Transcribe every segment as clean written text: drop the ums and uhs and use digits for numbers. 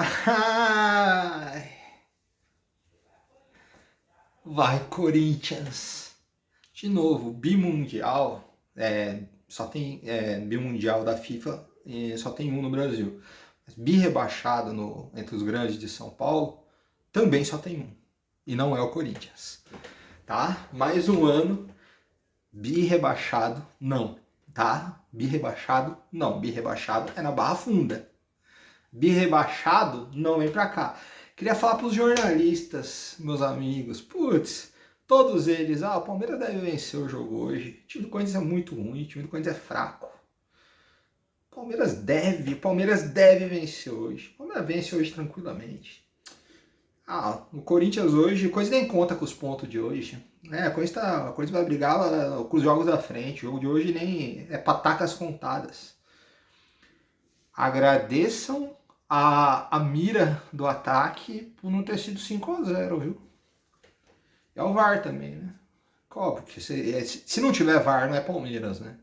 Ai, vai, Corinthians. De novo, bimundial. Só tem bimundial da FIFA e só tem um no Brasil. Mas bi rebaixado entre os grandes de São Paulo também só tem um. E não é o Corinthians. Tá? Mais um ano. Bi rebaixado, não. Tá? Bi rebaixado, não. Bi rebaixado é na Barra Funda. Bi rebaixado, não vem pra cá. Queria falar pros jornalistas, meus amigos. Putz, todos eles. O Palmeiras deve vencer o jogo hoje. O time do Corinthians é muito ruim, o time do Corinthians é fraco. O Palmeiras deve vencer hoje. O Palmeiras vence hoje tranquilamente. O Corinthians hoje, o Corinthians nem conta com os pontos de hoje. O Corinthians vai brigar com os jogos da frente. O jogo de hoje nem é patacas contadas. Agradeçam a mira do ataque por não ter sido 5-0, viu? É o VAR também, né? Óbvio que se não tiver VAR não é Palmeiras, né?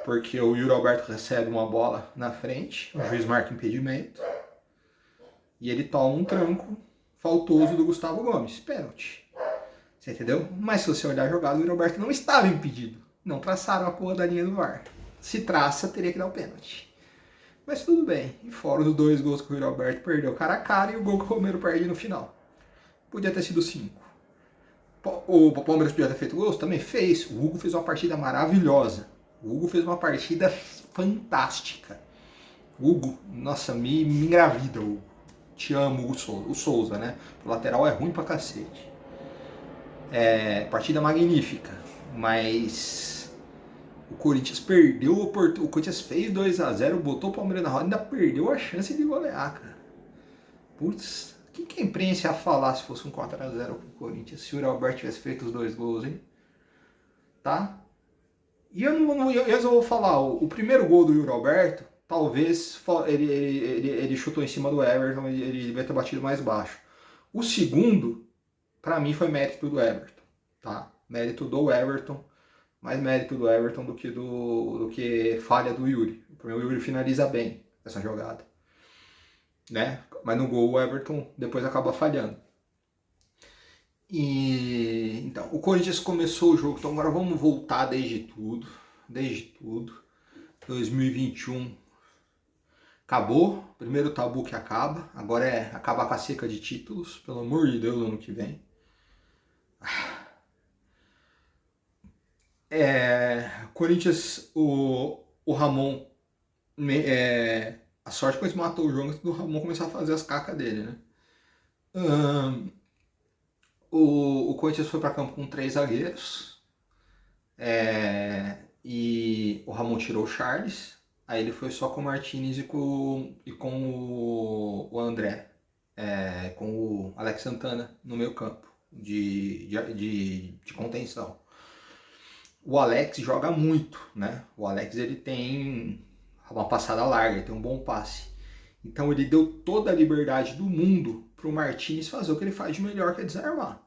Porque o Yuri Alberto recebe uma bola na frente, o juiz marca impedimento, e ele toma um tranco faltoso do Gustavo Gomes, pênalti. Você entendeu? Mas se você olhar a jogada, o Yuri Alberto não estava impedido. Não traçaram a porra da linha do VAR. Se traça, teria que dar o pênalti. Mas tudo bem. E fora os 2 gols que o Yuri Alberto perdeu cara a cara e o gol que o Romero perde no final. Podia ter sido 5. O Palmeiras podia ter feito gols? Também fez. O Hugo fez uma partida maravilhosa. O Hugo fez uma partida fantástica. O Hugo, nossa, me engravida, Hugo. Te amo, o Souza, né? O lateral é ruim pra cacete. Partida magnífica. Mas o Corinthians perdeu o Corinthians fez 2-0, botou o Palmeiras na roda e ainda perdeu a chance de golear, cara. Putz, o que a imprensa ia falar se fosse um 4-0 pro Corinthians? Se o Alberto tivesse feito os 2 gols, hein? Tá? E eu vou falar, o primeiro gol do Yuri Alberto, talvez ele chutou em cima do Everton, ele devia ter batido mais baixo. O segundo, pra mim, foi mérito do Everton, tá? Mérito do Everton, mais mérito do Everton do que falha do Yuri. O Yuri finaliza bem essa jogada, né? Mas no gol o Everton depois acaba falhando. E então, o Corinthians começou o jogo, então agora vamos voltar desde tudo. 2021 acabou, primeiro tabu que acaba, agora é acabar com a seca de títulos, pelo amor de Deus, ano que vem. Corinthians, o Ramon, a sorte que eles matou o jogo antes do Ramon começar a fazer as cacas dele, né? O Corinthians foi para campo com 3 zagueiros, e o Ramon tirou o Charles, aí ele foi só com o Martinez e com o André, com o Alex Santana no meio campo de contenção. O Alex joga muito, né? O Alex ele tem uma passada larga, ele tem um bom passe. Então ele deu toda a liberdade do mundo para o Martinez fazer o que ele faz de melhor, que é desarmar.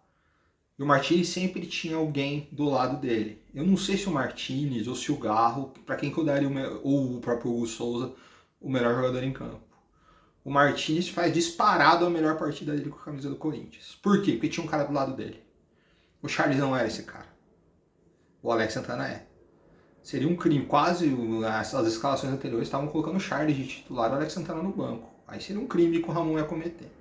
E o Martinez sempre tinha alguém do lado dele. Eu não sei se o Martinez ou se o Garro, para quem que eu daria, ou o próprio Hugo Souza, o melhor jogador em campo. O Martinez faz disparado a melhor partida dele com a camisa do Corinthians. Por quê? Porque tinha um cara do lado dele. O Charles não era esse cara. O Alex Santana é. Seria um crime. Quase as escalações anteriores estavam colocando o Charles de titular e o Alex Santana no banco. Aí seria um crime que o Ramon ia cometer.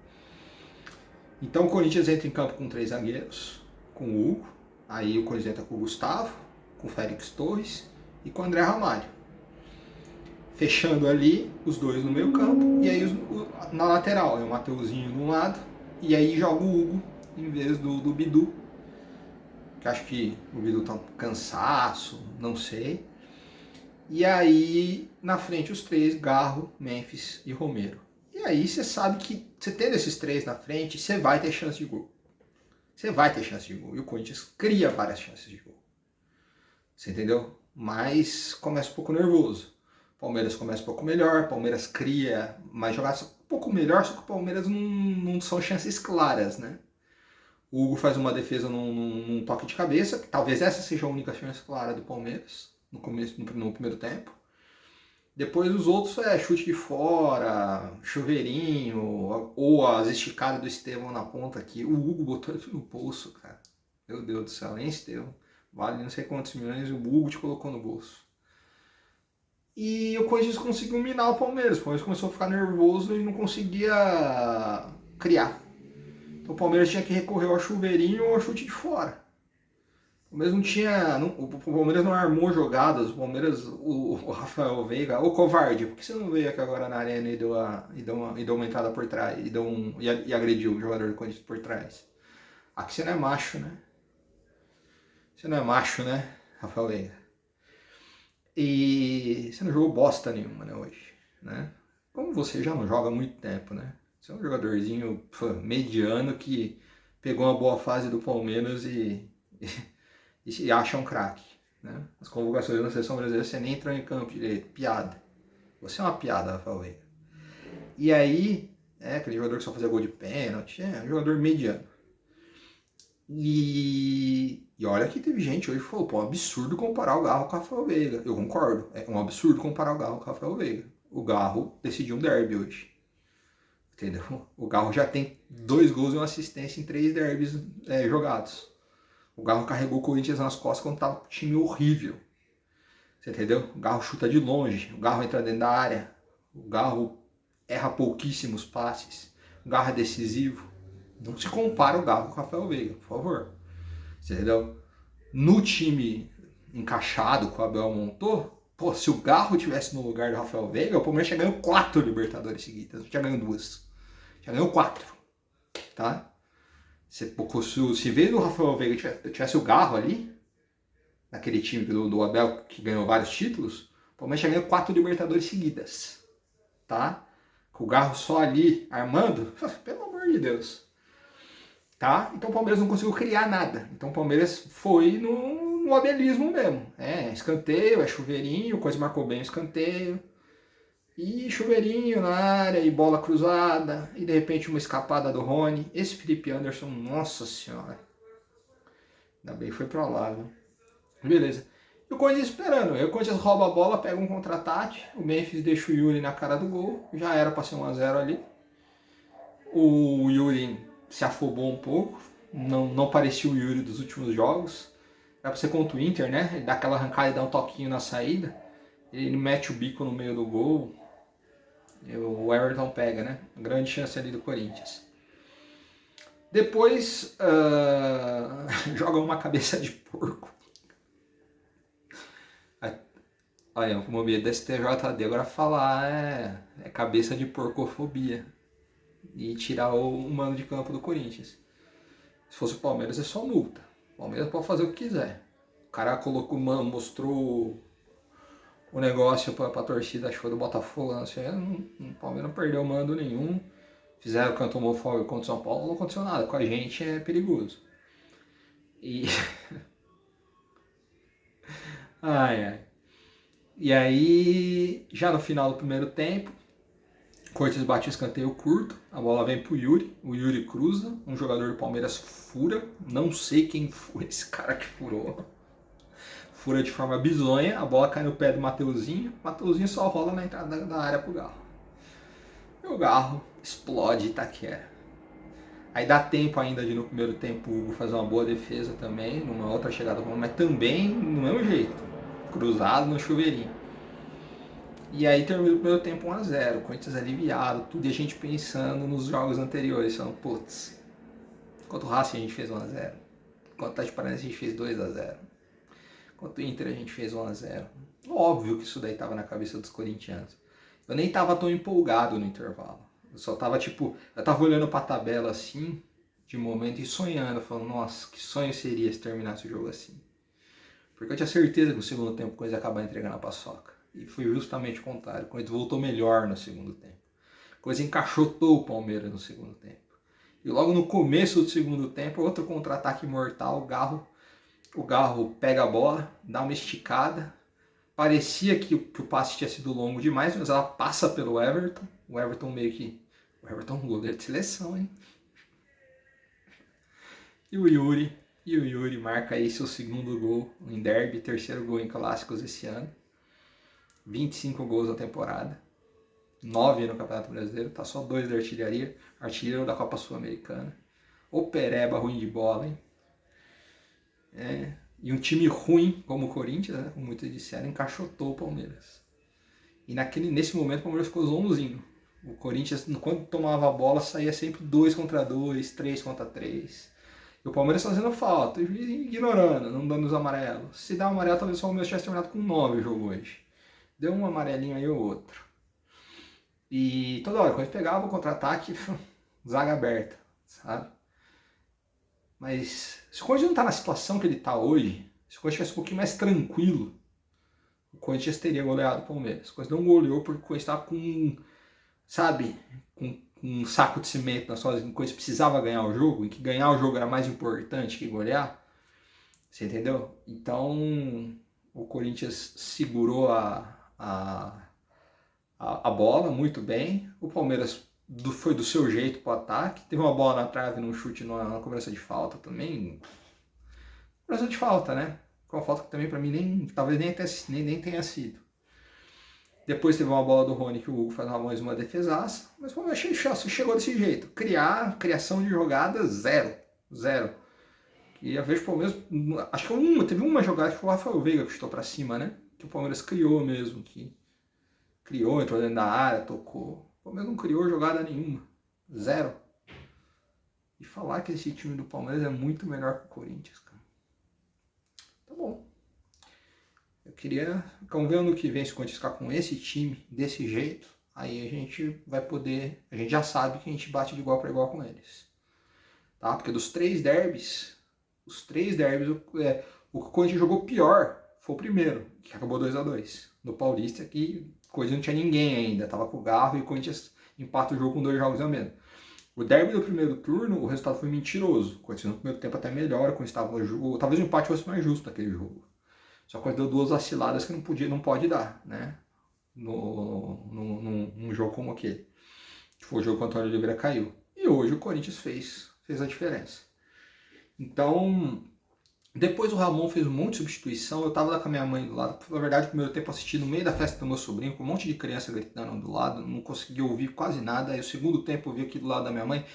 Então o Corinthians entra em campo com 3 zagueiros, com o Hugo. Aí o Corinthians entra com o Gustavo, com o Félix Torres e com o André Ramalho. Fechando ali os 2 no meio campo. E aí na lateral é o Mateuzinho de um lado. E aí joga o Hugo em vez do Bidu. Que acho que o Bidu tá um cansaço, não sei. E aí na frente os 3, Garro, Memphis e Romero. E aí você sabe que você tendo esses 3 na frente, você vai ter chance de gol. Você vai ter chance de gol. E o Corinthians cria várias chances de gol. Você entendeu? Mas começa um pouco nervoso. Palmeiras começa um pouco melhor, Palmeiras cria mais jogadas um pouco melhor, só que o Palmeiras não são chances claras, né? O Hugo faz uma defesa num toque de cabeça, que talvez essa seja a única chance clara do Palmeiras no primeiro tempo. Depois os outros é chute de fora, chuveirinho, ou as esticadas do Estevão na ponta aqui. O Hugo botou isso no bolso, cara. Meu Deus do céu, hein, Estevão? Vale não sei quantos milhões, o Hugo te colocou no bolso. E o Corinthians conseguiu minar o Palmeiras. O Palmeiras começou a ficar nervoso e não conseguia criar. Então o Palmeiras tinha que recorrer ao chuveirinho ou ao chute de fora. O Palmeiras não tinha. O Palmeiras não armou jogadas. O Palmeiras, o Rafael Veiga, o covarde, por que você não veio aqui agora na arena e deu uma entrada por trás e agrediu o jogador do Corinthians por trás? Aqui você não é macho, né? Você não é macho, né, Rafael Veiga? E você não jogou bosta nenhuma, né, hoje, né? Como você já não joga há muito tempo, né? Você é um jogadorzinho mediano que pegou uma boa fase do Palmeiras e acha um craque, né? As convocações da seleção brasileira você nem entrou em campo direito, piada. Você é uma piada, Rafael Veiga. E aí, aquele jogador que só fazia gol de pênalti, um jogador mediano. E olha que teve gente hoje que falou, pô, é um absurdo comparar o Garro com o Rafael Veiga. Eu concordo, é um absurdo comparar o Garro com o Rafael Veiga. O Garro decidiu um derby hoje. Entendeu? O Garro já tem 2 gols e uma assistência em 3 derbys jogados. O Garro carregou o Corinthians nas costas quando tava com um time horrível. Você entendeu? O Garro chuta de longe, o Garro entra dentro da área, o Garro erra pouquíssimos passes, o Garro é decisivo. Não se compara o Garro com o Rafael Veiga, por favor. Você entendeu? No time encaixado que o Abel montou, pô, se o Garro tivesse no lugar do Rafael Veiga, o Palmeiras tinha ganho 4 Libertadores seguidas, não tinha ganho 2. Tinha ganho 4, tá? Se vez do Rafael Veiga tivesse o Garro ali, naquele time do Abel que ganhou vários títulos, o Palmeiras tinha ganho 4 Libertadores seguidas, tá? Com o Garro só ali armando, pelo amor de Deus. Tá? Então o Palmeiras não conseguiu criar nada. Então o Palmeiras foi no abelismo mesmo. Escanteio, chuveirinho, coisa marcou bem o escanteio. E chuveirinho na área, e bola cruzada, e de repente uma escapada do Rony. Esse Felipe Anderson, nossa senhora. Ainda bem que foi pra lá, viu? Beleza. E o Corinthians esperando. Aí o Corinthians rouba a bola, pega um contra-ataque. O Memphis deixa o Yuri na cara do gol. Já era pra ser 1x0 ali. O Yuri se afobou um pouco. Não parecia o Yuri dos últimos jogos. Era pra ser contra o Inter, né? Ele dá aquela arrancada e dá um toquinho na saída. Ele mete o bico no meio do gol. O Everton pega, né? Grande chance ali do Corinthians. Depois joga uma cabeça de porco. Olha, o medo da STJD agora falar é cabeça de porcofobia. E tirar o mano de campo do Corinthians. Se fosse o Palmeiras é só multa. O Palmeiras pode fazer o que quiser. O cara colocou, mostrou o negócio pra torcida, acho que foi do Botafogo, não sei, o Palmeiras não perdeu mando nenhum. Fizeram canto homofóbico contra o São Paulo, não aconteceu nada. Com a gente é perigoso. E. ai. E aí, já no final do primeiro tempo, Cortes bate o escanteio curto, a bola vem pro Yuri, o Yuri cruza, um jogador do Palmeiras fura, não sei quem foi esse cara que furou. Fura de forma bizonha, a bola cai no pé do Mateuzinho só rola na entrada da área pro Garro. E o Garro explode Itaquera. Aí dá tempo ainda de no primeiro tempo o Hugo fazer uma boa defesa também, numa outra chegada, mas também do mesmo jeito, cruzado no chuveirinho. E aí termina o primeiro tempo 1x0, o Corinthians aliviado, tudo, e a gente pensando nos jogos anteriores, falando, putz, contra o Racing a gente fez 1x0, contra o Atlético Paranaense a gente fez 2x0, contra o Inter a gente fez 1x0. Óbvio que isso daí tava na cabeça dos corintianos. Eu nem tava tão empolgado no intervalo. Eu só tava eu tava olhando pra tabela assim, de momento, e sonhando, falando, nossa, que sonho seria se terminasse o jogo assim. Porque eu tinha certeza que no segundo tempo a coisa ia acabar entregando a paçoca. E foi justamente o contrário. A coisa voltou melhor no segundo tempo. A coisa encaixotou o Palmeiras no segundo tempo. E logo no começo do segundo tempo, outro contra-ataque mortal, o Garro pega a bola, dá uma esticada. Parecia que o passe tinha sido longo demais, mas ela passa pelo Everton. O Everton meio que... O Everton é um goleiro de seleção, hein? E o Yuri marca aí seu segundo gol em derby, terceiro gol em clássicos esse ano. 25 gols na temporada, 9 no Campeonato Brasileiro, tá só 2 da artilharia, artilheiro da Copa Sul-Americana. O Pereba ruim de bola, hein? E um time ruim como o Corinthians, né, como muitos disseram, encaixotou o Palmeiras. E nesse momento o Palmeiras ficou zonzinho. O Corinthians, quando tomava a bola, saía sempre 2 contra 2, 3 contra 3. E o Palmeiras fazendo falta, o juiz ignorando, não dando os amarelos. Se dá um amarelo, talvez o Palmeiras tivesse terminado com 9 o jogo hoje. Deu um amarelinho aí ou outro. E toda hora, quando pegava o contra-ataque, zaga aberta, sabe? Mas se o Corinthians não tá na situação que ele tá hoje, se o Corinthians tivesse um pouquinho mais tranquilo, o Corinthians teria goleado o Palmeiras. O Corinthians não goleou porque o Corinthians estava com, sabe, com um saco de cimento nas suas, em que o Corinthians precisava ganhar o jogo, em que ganhar o jogo era mais importante que golear. Você entendeu? Então o Corinthians segurou a bola muito bem. O Palmeiras foi do seu jeito pro ataque. Teve uma bola na trave num chute na cobrança de falta também. Cobrança de falta, né? Com a falta que também pra mim talvez nem tenha sido. Depois teve uma bola do Rony que o Hugo faz mais uma defesaça. Mas o Palmeiras chegou desse jeito. Criação de jogada, zero. E eu vejo o Palmeiras. Acho que teve uma jogada que foi o Rafael Veiga que chutou pra cima, né? Que o Palmeiras criou mesmo. Que criou, entrou dentro da área, tocou. O Palmeiras não criou jogada nenhuma. Zero. E falar que esse time do Palmeiras é muito melhor que o Corinthians, cara. Tá bom. Eu queria. Vamos ver ano que vem se o Corinthians ficar com esse time, desse jeito. Aí a gente vai poder. A gente já sabe que a gente bate de igual para igual com eles. Tá? Porque dos 3 derbys, o Corinthians jogou pior foi o primeiro, que acabou 2-2. No Paulista, que coisa não tinha ninguém ainda. Tava com o Garro e o Corinthians empata o jogo com 2 jogos a menos. O derby do primeiro turno, o resultado foi mentiroso. O Corinthians no primeiro tempo até melhor, o Corinthians estava no jogo. Talvez o empate fosse mais justo naquele jogo. Só que deu 2 vaciladas que não pode dar, né? Num jogo como aquele. Que foi o jogo que o Antônio Oliveira caiu. E hoje o Corinthians fez a diferença. Então, depois o Ramon fez um monte de substituição. Eu tava lá com a minha mãe do lado. Na verdade, o primeiro tempo eu assisti no meio da festa do meu sobrinho, com um monte de criança gritando do lado. Não consegui ouvir quase nada. Aí o segundo tempo eu vi aqui do lado da minha mãe.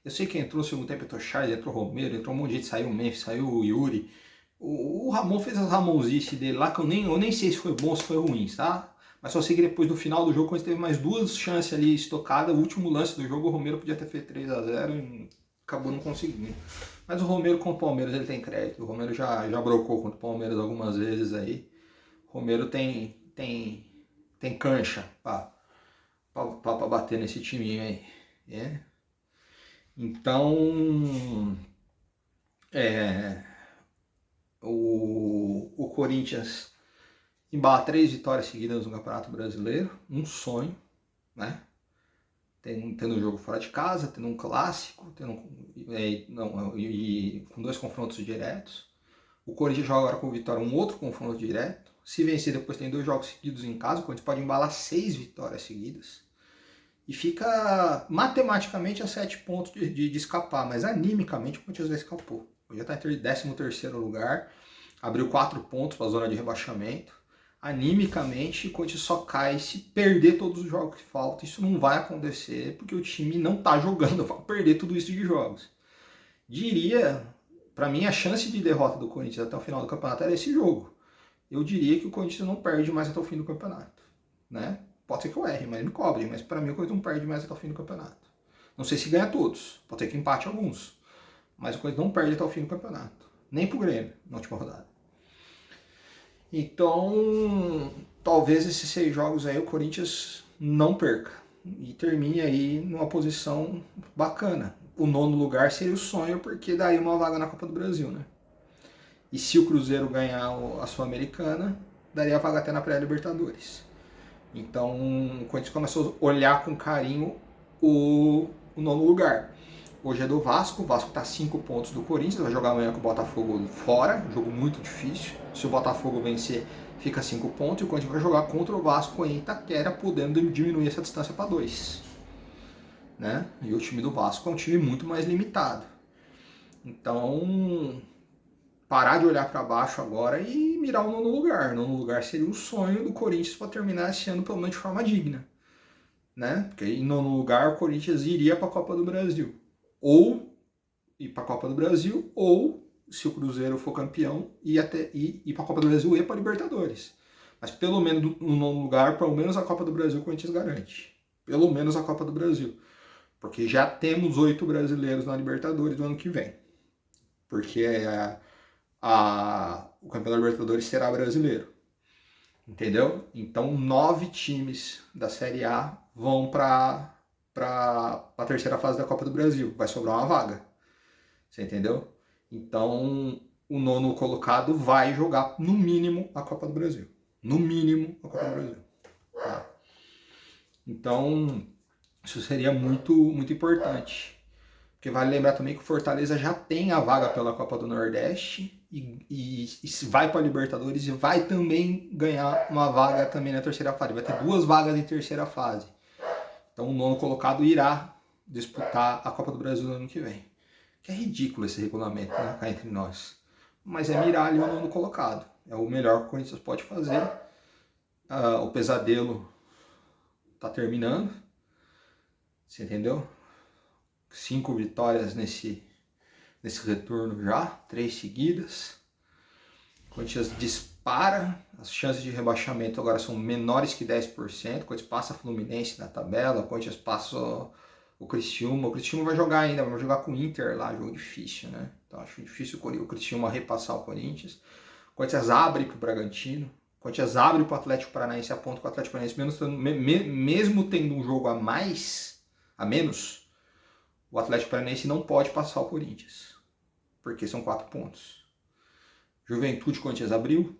Eu sei que entrou no segundo tempo, entrou Charles, entrou Romero, entrou um monte de gente. Saiu o Memphis, saiu o Yuri. O Ramon fez as Ramonzice dele lá, que eu nem sei se foi bom ou se foi ruim, tá? Mas só sei que depois do final do jogo, quando teve mais 2 chances ali estocadas, o último lance do jogo, o Romero podia ter feito 3-0 e acabou não conseguindo. Mas o Romero contra o Palmeiras, ele tem crédito. O Romero já brocou contra o Palmeiras algumas vezes aí. O Romero tem cancha pra bater nesse timinho aí. Então, o Corinthians embala 3 vitórias seguidas no Campeonato Brasileiro, um sonho, né? Tendo um jogo fora de casa, tendo um clássico, com 2 confrontos diretos. O Corinthians joga agora com o Vitória um outro confronto direto. Se vencer, depois tem 2 jogos seguidos em casa. O Corinthians pode embalar 6 vitórias seguidas. E fica matematicamente a 7 pontos de escapar, mas animicamente o Corinthians já escapou. Já está em 13º lugar, abriu 4 pontos para a zona de rebaixamento. Animicamente, o Corinthians só cai se perder todos os jogos que faltam. Isso não vai acontecer porque o time não está jogando para perder tudo isso de jogos. Diria, para mim, a chance de derrota do Corinthians até o final do campeonato era esse jogo. Eu diria que o Corinthians não perde mais até o fim do campeonato, né? Pode ser que eu erre, mas me cobre. Mas para mim o Corinthians não perde mais até o fim do campeonato. Não sei se ganha todos, pode ser que empate alguns. Mas o Corinthians não perde até o fim do campeonato. Nem pro Grêmio, na última rodada. Então, talvez esses 6 jogos aí o Corinthians não perca. E termine aí numa posição bacana. O 9º lugar seria o sonho, porque daria uma vaga na Copa do Brasil, né? E se o Cruzeiro ganhar a Sul-Americana, daria a vaga até na pré-Libertadores. Então, o Corinthians começou a olhar com carinho o 9º lugar. Hoje é do Vasco, o Vasco está a 5 pontos do Corinthians, vai jogar amanhã com o Botafogo fora, jogo muito difícil. Se o Botafogo vencer, fica 5 pontos, e o Corinthians vai jogar contra o Vasco em Itaquera, podendo diminuir essa distância para 2. Né? E o time do Vasco é um time muito mais limitado. Então, parar de olhar para baixo agora e mirar o nono lugar. O nono lugar seria o sonho do Corinthians para terminar esse ano pelo menos de forma digna, né? Porque em nono lugar o Corinthians iria para a Copa do Brasil. Ou ir para a Copa do Brasil, ou se o Cruzeiro for campeão, ir para a Copa do Brasil e para a Libertadores. Mas pelo menos no nono lugar, pelo menos a Copa do Brasil o Corinthians garante. Pelo menos a Copa do Brasil. Porque já temos 8 brasileiros na Libertadores do ano que vem. Porque o campeão da Libertadores será brasileiro. Entendeu? Então 9 times da Série A vão para a terceira fase da Copa do Brasil. Vai sobrar uma vaga. Você entendeu? Então o nono colocado vai jogar no mínimo a Copa do Brasil. No mínimo a Copa do Brasil. Tá? Então isso seria muito, muito importante. Porque vale lembrar também que o Fortaleza já tem a vaga pela Copa do Nordeste e vai para a Libertadores e vai também ganhar uma vaga também na terceira fase. Vai ter 2 vagas em terceira fase. Então o nono colocado irá disputar a Copa do Brasil no ano que vem. Que é ridículo esse regulamento, né, cá entre nós. Mas é mirar ali o nono colocado. É o melhor que o Corinthians pode fazer. O pesadelo tá terminando. Você entendeu? 5 vitórias nesse retorno já, 3 seguidas. O Corinthians dispara, as chances de rebaixamento agora são menores que 10%. O Corinthians passa a Fluminense na tabela, o Corinthians passa o Criciúma. O Criciúma vai jogar ainda, vai jogar com o Inter lá, jogo difícil, né? Então acho difícil o Criciúma repassar o Corinthians. O Corinthians abre para o Bragantino. O Corinthians abre para o Atlético Paranaense, a ponto que o Atlético Paranaense, mesmo tendo um jogo a menos, o Atlético Paranaense não pode passar o Corinthians, porque são 4 pontos. Juventude, Corinthians abriu,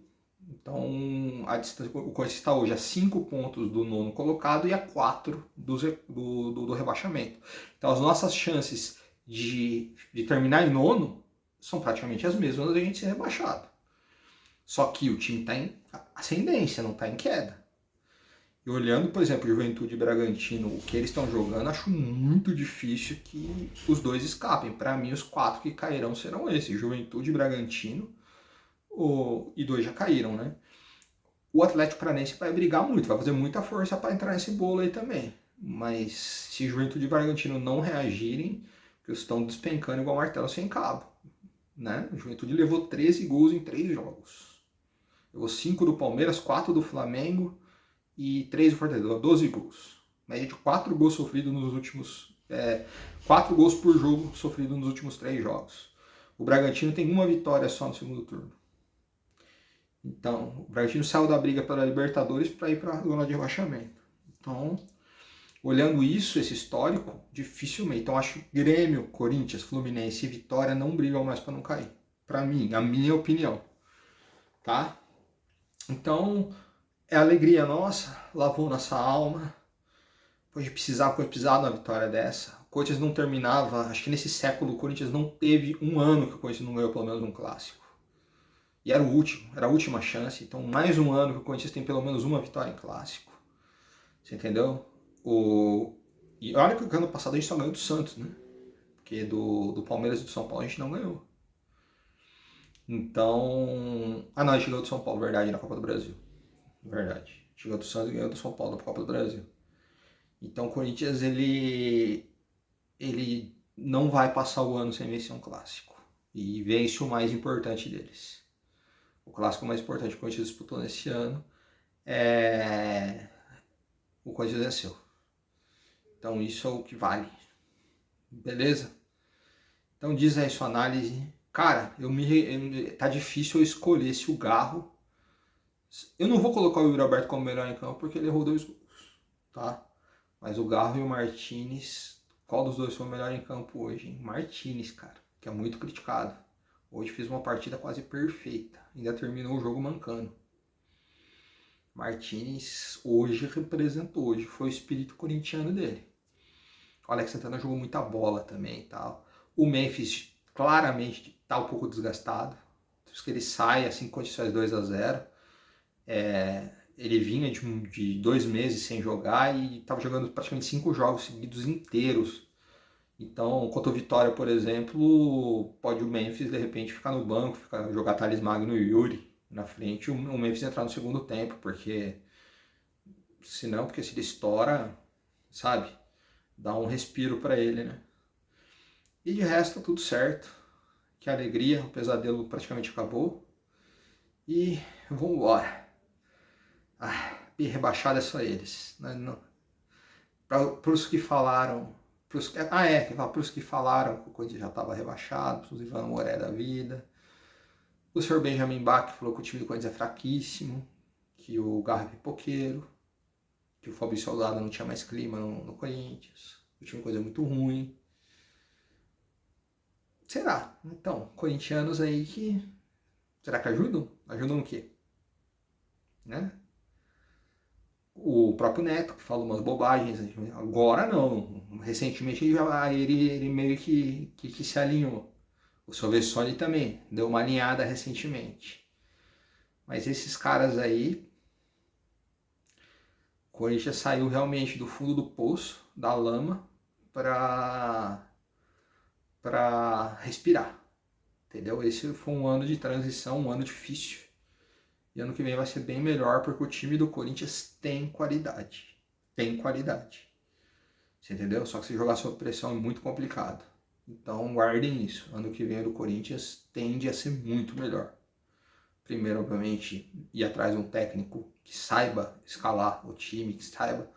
então a distância, o Corinthians está hoje a 5 pontos do nono colocado e a 4 do rebaixamento. Então as nossas chances de terminar em nono são praticamente as mesmas da gente ser rebaixado. Só que o time está em ascendência, não está em queda. E olhando, por exemplo, Juventude e Bragantino, o que eles estão jogando, acho muito difícil que os dois escapem. Para mim, os 4 que cairão serão esses: Juventude e Bragantino, e 2 já caíram, né? O Atlético Paranaense vai brigar muito, vai fazer muita força para entrar nesse bolo aí também. Mas se Juventude e Bragantino não reagirem, que eles estão despencando igual martelo sem cabo, né? O Juventude levou 13 gols em 3 jogos. Levou 5 do Palmeiras, 4 do Flamengo e 3 do Fortaleza, 12 gols. Média de 4 gols sofridos nos últimos... 4 gols por jogo sofridos nos últimos 3 jogos. O Bragantino tem 1 vitória só no segundo turno. Então, o Bragantino saiu da briga pela Libertadores para ir para a zona de rebaixamento. Então, olhando isso, esse histórico, dificilmente. Então, acho que Grêmio, Corinthians, Fluminense e Vitória não brigam mais para não cair. Para mim, a minha opinião. Tá? Então... é alegria nossa, lavou nossa alma. Depois de precisar de uma vitória dessa. O Corinthians não terminava, acho que nesse século o Corinthians não teve um ano que o Corinthians não ganhou pelo menos um clássico. E era o último, era a última chance. Então mais um ano que o Corinthians tem pelo menos uma vitória em clássico. Você entendeu? E olha que o ano passado a gente só ganhou do Santos, né? Porque do Palmeiras e do São Paulo a gente não ganhou. Então... não, a gente ganhou do São Paulo, verdade, na Copa do Brasil. Verdade. Chegou do Santos e ganhou do São Paulo na Copa do Brasil. Então o Corinthians, ele não vai passar o ano sem vencer um clássico. E vence o mais importante deles. O clássico mais importante que o Corinthians disputou nesse ano o Corinthians venceu. Então isso é o que vale. Beleza? Então diz aí sua análise. Cara, tá difícil eu escolher se o Garro... eu não vou colocar o Yuri Alberto como melhor em campo porque ele errou 2 gols, tá? Mas o Garro e o Martínez, qual dos dois foi o melhor em campo hoje, hein? Martínez, cara, que é muito criticado. Hoje fez uma partida quase perfeita, ainda terminou o jogo mancando. Martínez hoje representou, hoje foi o espírito corintiano dele. O Alex Santana jogou muita bola também e tal. O Memphis claramente tá um pouco desgastado. Por que ele sai assim quando faz 2-0. Ele vinha de 2 meses sem jogar e estava jogando praticamente 5 jogos seguidos inteiros. Então, contra o Vitória, por exemplo, pode o Memphis de repente ficar no banco, jogar Thales Magno e Yuri na frente, o Memphis entrar no segundo tempo, porque senão, porque se ele estoura, sabe, dá um respiro para ele, né? E de resto, tudo certo. Que alegria, o pesadelo praticamente acabou. E vambora. E rebaixado é só eles. Para os que falaram. Para os que falaram que o Corinthians já estava rebaixado, para os Ivan Moré da vida. O senhor Benjamin Bach falou que o time do Corinthians é fraquíssimo, que o Garra é pipoqueiro, que o Fabrício Soldado não tinha mais clima no Corinthians, o time do Corinthians é muito ruim. Será? Então, corintianos aí que. Será que ajudam? Ajudam o quê? Né? O próprio Neto, que fala umas bobagens. Agora não. Recentemente ele meio que se alinhou. O Sovessoni também deu uma alinhada recentemente. Mas esses caras aí, o Corinthians saiu realmente do fundo do poço, da lama, para respirar. Entendeu? Esse foi um ano de transição, um ano difícil. E ano que vem vai ser bem melhor porque o time do Corinthians tem qualidade. Tem qualidade. Você entendeu? Só que se jogar sob pressão é muito complicado. Então guardem isso. Ano que vem o do Corinthians tende a ser muito melhor. Primeiro, obviamente, ir atrás de um técnico que saiba escalar o time, que saiba.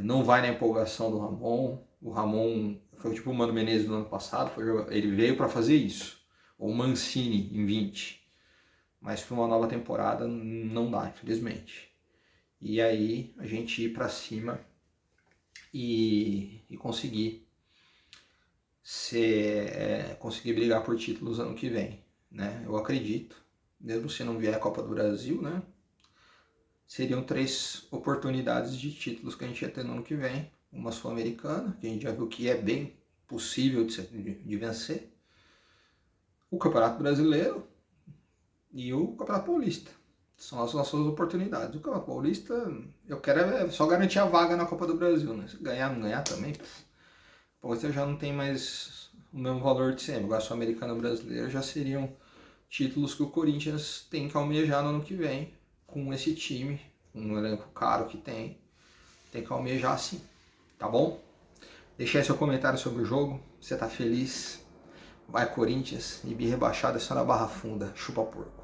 Não vai na empolgação do Ramon. O Ramon foi tipo o Mano Menezes do ano passado. Ele veio para fazer isso. Ou o Mancini em 20. Mas para uma nova temporada não dá, infelizmente. E aí a gente ir para cima e conseguir conseguir brigar por títulos ano que vem, né? Eu acredito, mesmo se não vier a Copa do Brasil, né? Seriam 3 oportunidades de títulos que a gente ia ter no ano que vem. Uma Sul-Americana, que a gente já viu que é bem possível de vencer. O Campeonato Brasileiro e o Campeonato Paulista. São as nossas oportunidades. O Campeonato Paulista, eu quero só garantir a vaga na Copa do Brasil, né? Se ganhar, não ganhar também, o Paulista já não tem mais o mesmo valor de sempre. Agora, Sul-Americana e Brasileiro já seriam títulos que o Corinthians tem que almejar no ano que vem, com esse time, um elenco caro que tem que almejar sim, tá bom? Deixe aí seu comentário sobre o jogo, você tá feliz? Vai Corinthians, e rebaixado é só na Barra Funda, chupa porco.